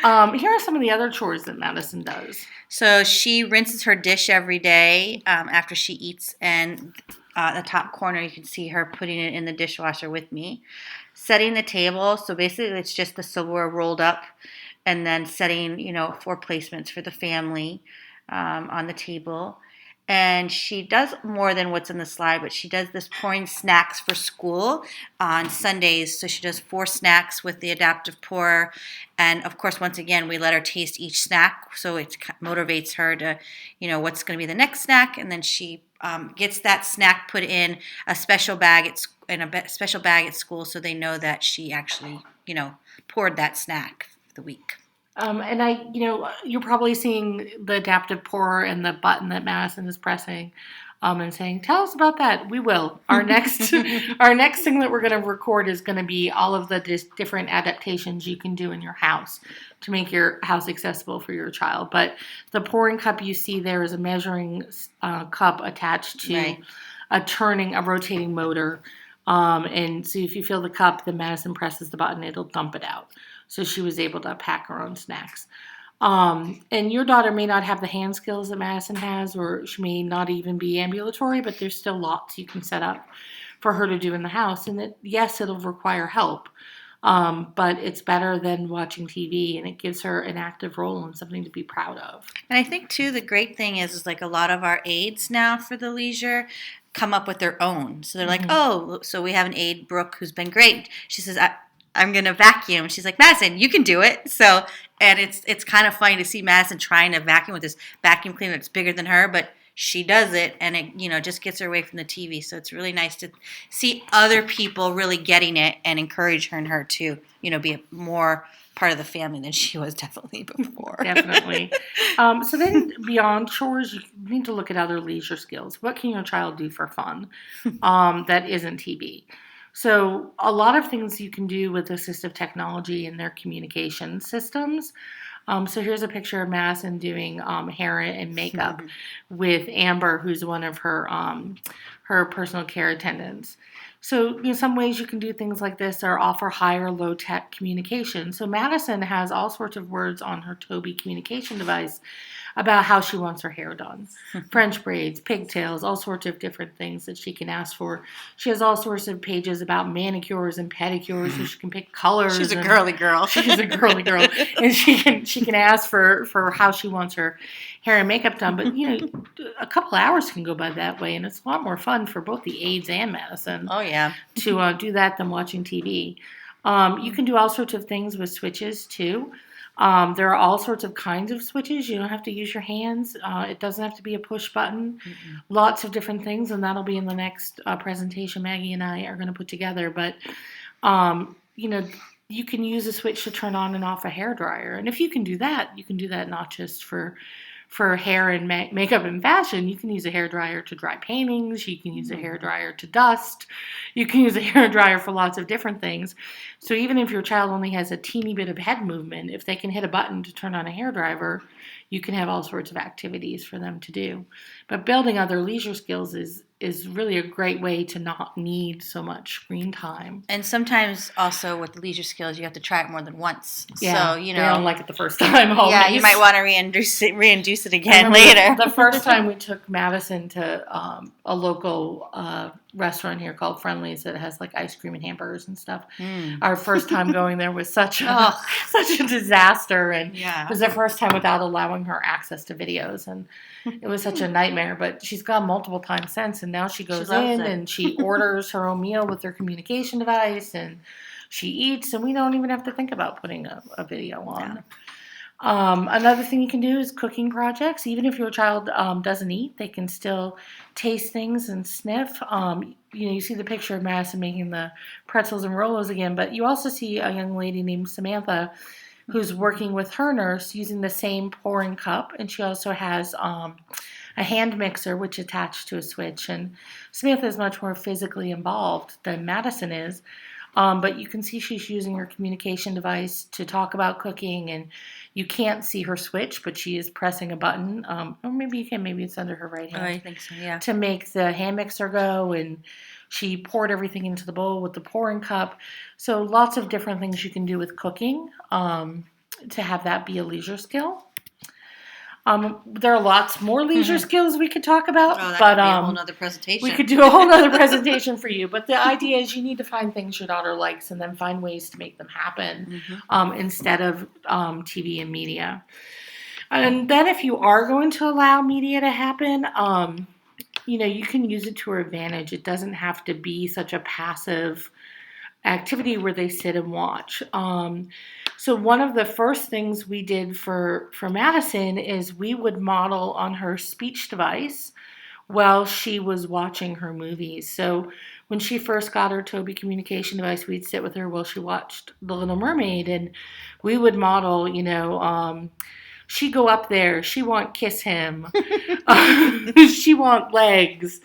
Here are some of the other chores that Madison does. So she rinses her dish every day after she eats, and the top corner you can see her putting it in the dishwasher with me. Setting the table, so basically it's just the silverware rolled up, and then setting 4 placements for the family on the table. And she does more than what's in the slide, but she does this pouring snacks for school on Sundays. So she does 4 snacks with the adaptive pour. And of course, once again, we let her taste each snack. So it motivates her to, what's going to be the next snack. And then she gets that snack put in a special bag at school, so they know that she actually, poured that snack for the week. And you're probably seeing the adaptive pour and the button that Madison is pressing, and saying, "Tell us about that." We will. Our next thing that we're going to record is going to be all of the different adaptations you can do in your house to make your house accessible for your child. But the pouring cup you see there is a measuring cup attached to a rotating motor. And so if you fill the cup, then Madison presses the button, it'll dump it out. So she was able to pack her own snacks. And your daughter may not have the hand skills that Madison has, or she may not even be ambulatory, but there's still lots you can set up for her to do in the house. And that, yes, it'll require help. But it's better than watching TV, and it gives her an active role and something to be proud of. And I think too the great thing is like a lot of our aides now for the leisure come up with their own. So they're like, oh, so we have an aide, Brooke, who's been great. She says, I'm gonna vacuum. She's like, Madison, you can do it. So and it's kind of funny to see Madison trying to vacuum with this vacuum cleaner that's bigger than her, but she does it, and it just gets her away from the TV. So it's really nice to see other people really getting it and encourage her to be a more part of the family than she was definitely before. Definitely. So then beyond chores, you need to look at other leisure skills. What can your child do for fun that isn't TV? So a lot of things you can do with assistive technology in their communication systems. So here's a picture of Madison doing hair and makeup with Amber, who's one of her personal care attendants. So in some ways you can do things like this or offer high or low tech communication. So Madison has all sorts of words on her Toby communication device about how she wants her hair done. French braids, pigtails, all sorts of different things that she can ask for. She has all sorts of pages about manicures and pedicures so she can pick colors. She's a girly girl. She's a girly girl. And she can ask for how she wants her hair and makeup done. But, a couple hours can go by that way, and it's a lot more fun for both the aides and Madison. Oh, yeah. To do that than watching TV. You can do all sorts of things with switches, too. There are all sorts of kinds of switches. You don't have to use your hands. It doesn't have to be a push button. Lots of different things, and that'll be in the next presentation Maggie and I are going to put together. But, you can use a switch to turn on and off a hairdryer. And if you can do that, you can do that not just for hair and makeup and fashion. You can use a hairdryer to dry paintings. You can use a hairdryer to dust. You can use a hairdryer for lots of different things. So even if your child only has a teeny bit of head movement, if they can hit a button to turn on a hairdryer, you can have all sorts of activities for them to do. But building other leisure skills is really a great way to not need so much screen time. And sometimes also with leisure skills, you have to try it more than once. Yeah, So, they don't like it the first time always. Yeah, you might want to reintroduce it again later. The first time we took Madison to a local restaurant here called Friendly's that has like ice cream and hamburgers and stuff. Our first time going there was such a disaster, and it was the first time without allowing her access to videos, and it was such a nightmare. But she's gone multiple times since, and now she goes in and she orders her own meal with her communication device, and she eats, and we don't even have to think about putting a video on. Yeah. Another thing you can do is cooking projects. Even if your child doesn't eat, they can still taste things and sniff. You see the picture of Madison making the pretzels and Rolos again, but you also see a young lady named Samantha who's working with her nurse using the same pouring cup, and she also has a hand mixer which attached to a switch. And Samantha is much more physically involved than Madison is. But you can see she's using her communication device to talk about cooking, and you can't see her switch, but she is pressing a button. Or maybe you can, maybe it's under her right hand. Oh, I think so, yeah. To make the hand mixer go, and she poured everything into the bowl with the pouring cup. So lots of different things you can do with cooking to have that be a leisure skill. There are lots more leisure skills we could talk about, but could be a whole nother presentation. We could do a whole other presentation for you. But the idea is you need to find things your daughter likes and then find ways to make them happen instead of TV and media. And then if you are going to allow media to happen, you can use it to her advantage. It doesn't have to be such a passive activity where they sit and watch. So one of the first things we did for Madison is we would model on her speech device while she was watching her movies. So when she first got her Toby communication device, we'd sit with her while she watched The Little Mermaid, and we would model, she go up there, she want kiss him, she want legs.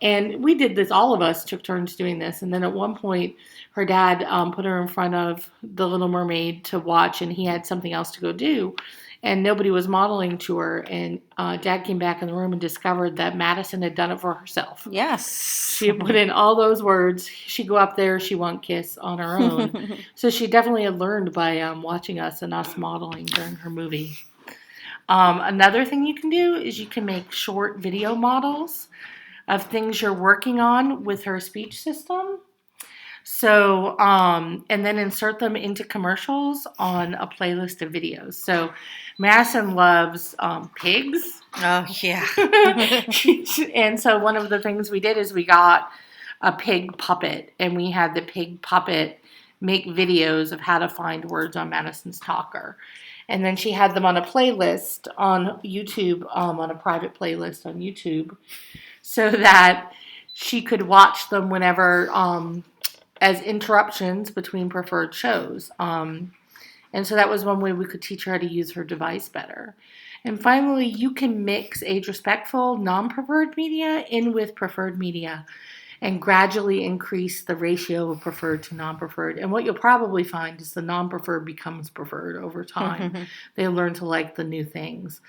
And we did this, all of us took turns doing this. And then at one point, her dad put her in front of The Little Mermaid to watch, and he had something else to go do. And nobody was modeling to her. And Dad came back in the room and discovered that Madison had done it for herself. Yes. She had put in all those words. She go up there, she want kiss on her own. So she definitely had learned by watching us and us modeling during her movie. Another thing you can do is you can make short video models of things you're working on with her speech system. So, and then insert them into commercials on a playlist of videos. So, Madison loves pigs. Oh, yeah. And so, one of the things we did is we got a pig puppet, and we had the pig puppet make videos of how to find words on Madison's Talker. And then she had them on a playlist on YouTube, on a private playlist on YouTube, so that she could watch them whenever, as interruptions between preferred shows. And so that was one way we could teach her how to use her device better. And finally, you can mix age-respectful, non-preferred media in with preferred media and gradually increase the ratio of preferred to non-preferred. And what you'll probably find is the non-preferred becomes preferred over time. They learn to like the new things.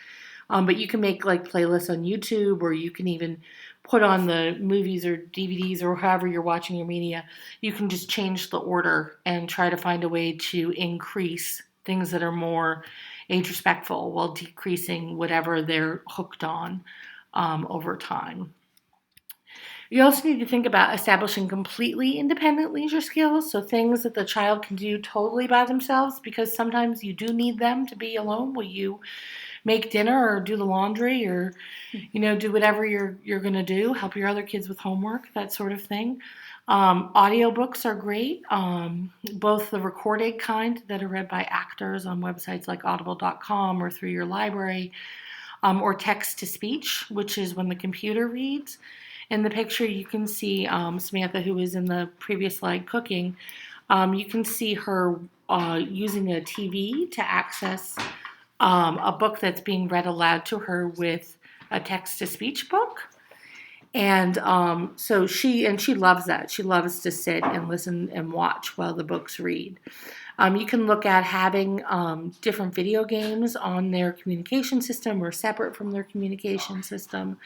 But you can make like playlists on YouTube, or you can even put on the movies or DVDs or however you're watching your media. You can just change the order and try to find a way to increase things that are more age respectful while decreasing whatever they're hooked on over time. You also need to think about establishing completely independent leisure skills, so things that the child can do totally by themselves, because sometimes you do need them to be alone while you make dinner or do the laundry or, do whatever you're going to do, help your other kids with homework, that sort of thing. Audiobooks are great, both the recorded kind that are read by actors on websites like audible.com or through your library, or text to speech, which is when the computer reads. In the picture, you can see Samantha, who was in the previous slide cooking. You can see her using a TV to access a book that's being read aloud to her with a text-to-speech book. And so she loves that. She loves to sit and listen and watch while the books read. You can look at having different video games on their communication system or separate from their communication system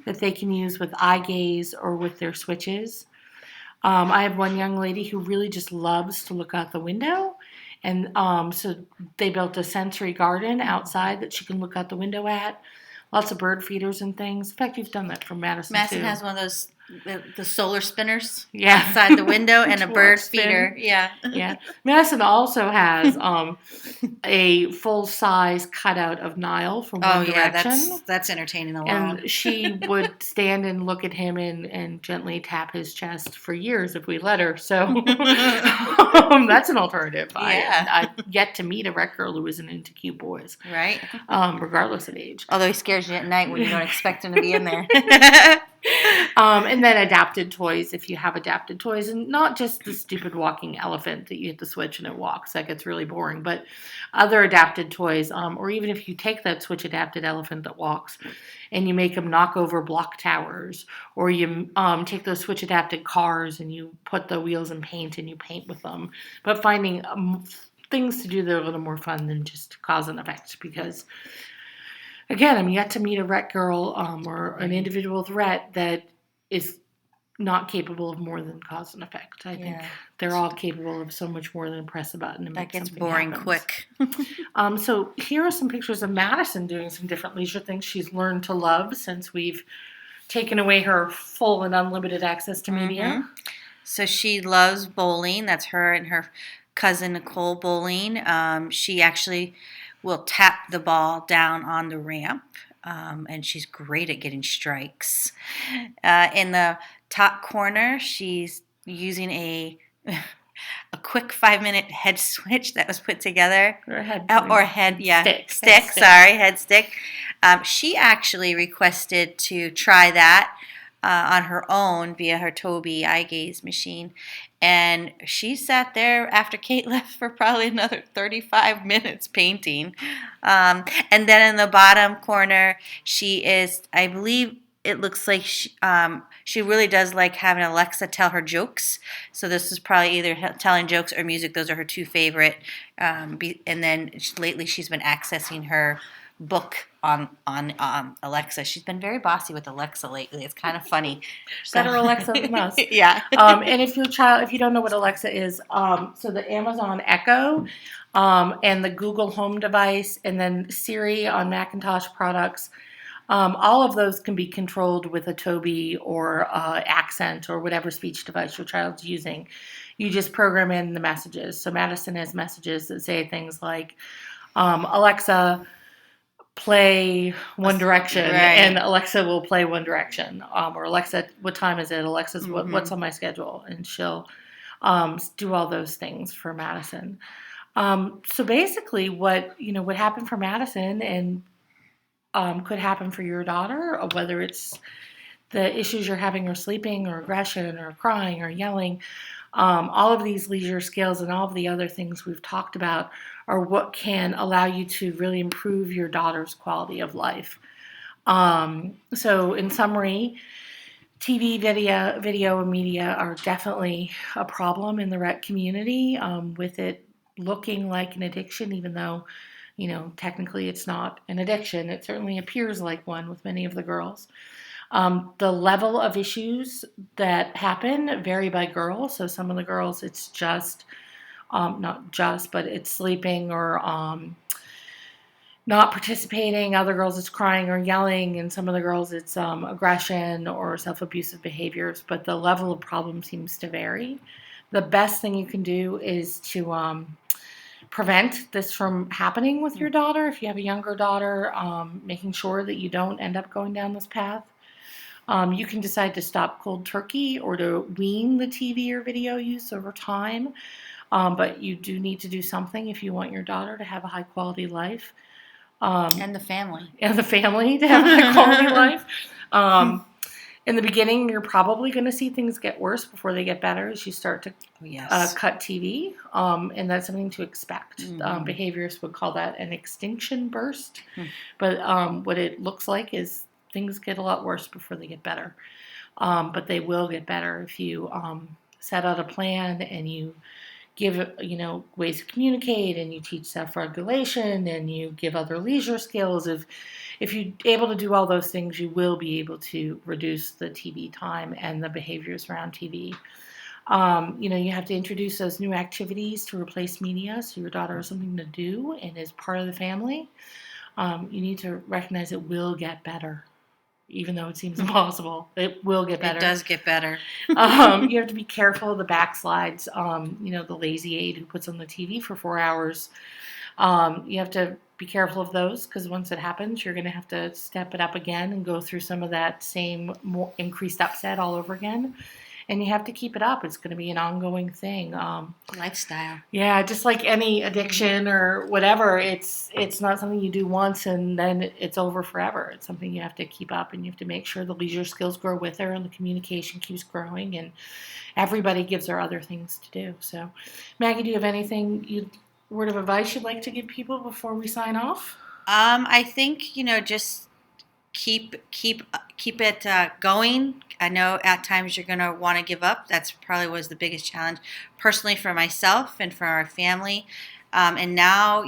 that they can use with eye gaze or with their switches. I have one young lady who really just loves to look out the window. And so they built a sensory garden outside that she can look out the window at. Lots of bird feeders and things. In fact, you've done that for Madison, Madison too. has one of those, the solar spinners Yeah. outside the window and a To bird watch spin. feeder. Yeah. Yeah. Madison also has a full-size cutout of Niall from One Direction. That's entertaining alone. And she would stand and look at him and gently tap his chest for years if we let her. So that's an alternative. Yeah. I've yet to meet a Rett girl who isn't into cute boys, Right. Regardless of age. Although he scares you at night when you don't expect him to be in there. And then adapted toys, if you have adapted toys, and not just the stupid walking elephant that you hit the switch and it walks. That gets really boring. But other adapted toys, or even if you take that switch adapted elephant that walks and you make them knock over block towers, or you take those switch adapted cars and you put the wheels in paint and you paint with them. But finding things to do that are a little more fun than just cause and effect, because again, I'm yet to meet a Rett girl or an individual with Rett that is not capable of more than cause and effect. I think they're all capable of so much more than press a button and That make gets something boring happen. quick. So here are some pictures of Madison doing some different leisure things she's learned to love since we've taken away her full and unlimited access to media. So she loves bowling. That's her and her cousin Nicole bowling. She actually will tap the ball down on the ramp, and she's great at getting strikes. In the top corner, she's using a quick 5-minute head switch that was put together. Head stick. She actually requested to try that on her own via her Tobii eye gaze machine. And she sat there after Kate left for probably another 35 minutes painting. And then in the bottom corner, she is, I believe it looks like she really does like having Alexa tell her jokes. So this is probably either telling jokes or music. Those are her two favorite. And then lately she's been accessing her book on Alexa. She's been very bossy with Alexa lately. It's kind of funny. Better Alexa than us. Yeah. And if you don't know what Alexa is, so the Amazon Echo, and the Google Home device, and then Siri on Macintosh products, All of those can be controlled with a Toby or Accent or whatever speech device your child's using. You just program in the messages. So Madison has messages that say things like, Alexa, play One Direction, Right. and Alexa will play One Direction. Or Alexa, what time is it? Alexa's, what's on my schedule? And she'll do all those things for Madison. So basically, what happened for Madison and could happen for your daughter, or whether it's the issues you're having or sleeping or aggression or crying or yelling, all of these leisure skills and all of the other things we've talked about are what can allow you to really improve your daughter's quality of life. So in summary, TV, video, and media are definitely a problem in the Rett community, with it looking like an addiction, even though, technically it's not an addiction. It certainly appears like one with many of the girls. The level of issues that happen vary by girl. So some of the girls, it's just, not just, but it's sleeping or not participating. Other girls, it's crying or yelling. And some of the girls, it's aggression or self-abusive behaviors. But the level of problem seems to vary. The best thing you can do is to prevent this from happening with your daughter. If you have a younger daughter, making sure that you don't end up going down this path. You can decide to stop cold turkey or to wean the TV or video use over time, but you do need to do something if you want your daughter to have a high quality life. And the family. And the family to have a high quality life. In the beginning, you're probably going to see things get worse before they get better as you start to cut TV, and that's something to expect. Behaviorists would call that an extinction burst, but what it looks like is things get a lot worse before they get better, but they will get better if you set out a plan and you give ways to communicate and you teach self-regulation and you give other leisure skills. If you're able to do all those things, you will be able to reduce the TV time and the behaviors around TV. You have to introduce those new activities to replace media so your daughter has something to do and is part of the family. You need to recognize it will get better. Even though it seems impossible, it will get better. It does get better. You have to be careful of the backslides. The lazy aide who puts on the TV for 4 hours. You have to be careful of those because once it happens, you're going to have to step it up again and go through some of that same more increased upset all over again. And you have to keep it up. It's going to be an ongoing thing. Lifestyle. Yeah, just like any addiction or whatever, it's not something you do once and then it's over forever. It's something you have to keep up, and you have to make sure the leisure skills grow with her and the communication keeps growing, and everybody gives her other things to do. So, Maggie, do you have anything, word of advice you'd like to give people before we sign off? I think just keep it going. I know at times you're going to want to give up. That's probably was the biggest challenge personally for myself and for our family. And now,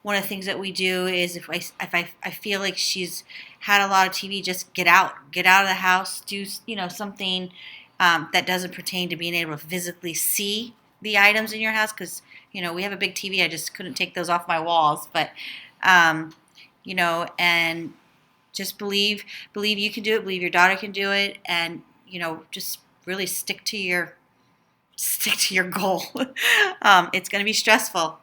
one of the things that we do is if I feel like she's had a lot of TV, just get out of the house, do something that doesn't pertain to being able to physically see the items in your house, because we have a big TV. I just couldn't take those off my walls, but and just believe you can do it, believe your daughter can do it, and just really stick to your goal. It's going to be stressful.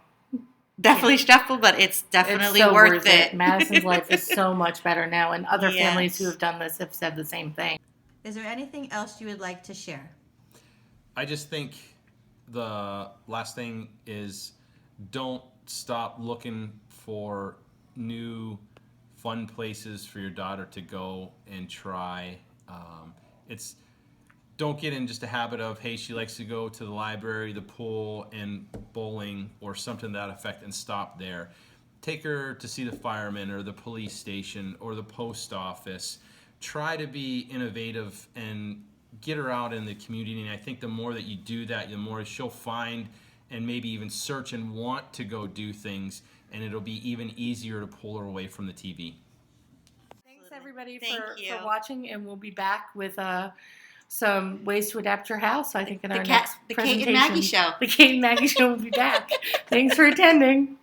Definitely stressful, but it's definitely so worth it. Madison's life is so much better now, and other Yes. families who have done this have said the same thing. Is there anything else you would like to share? I just think the last thing is don't stop looking for new fun places for your daughter to go and try. Don't get in just a habit of, hey, she likes to go to the library, the pool, and bowling, or something to that effect, and stop there. Take her to see the firemen or the police station or the post office. Try to be innovative and get her out in the community. And I think the more that you do that, the more she'll find and maybe even search and want to go do things, and it'll be even easier to pull her away from the TV. Thanks everybody Thank for you. watching, and we'll be back with some ways to adapt your house, I think, in our The next Kate presentation. and Maggie show. The Kate and Maggie show will be back. Thanks for attending.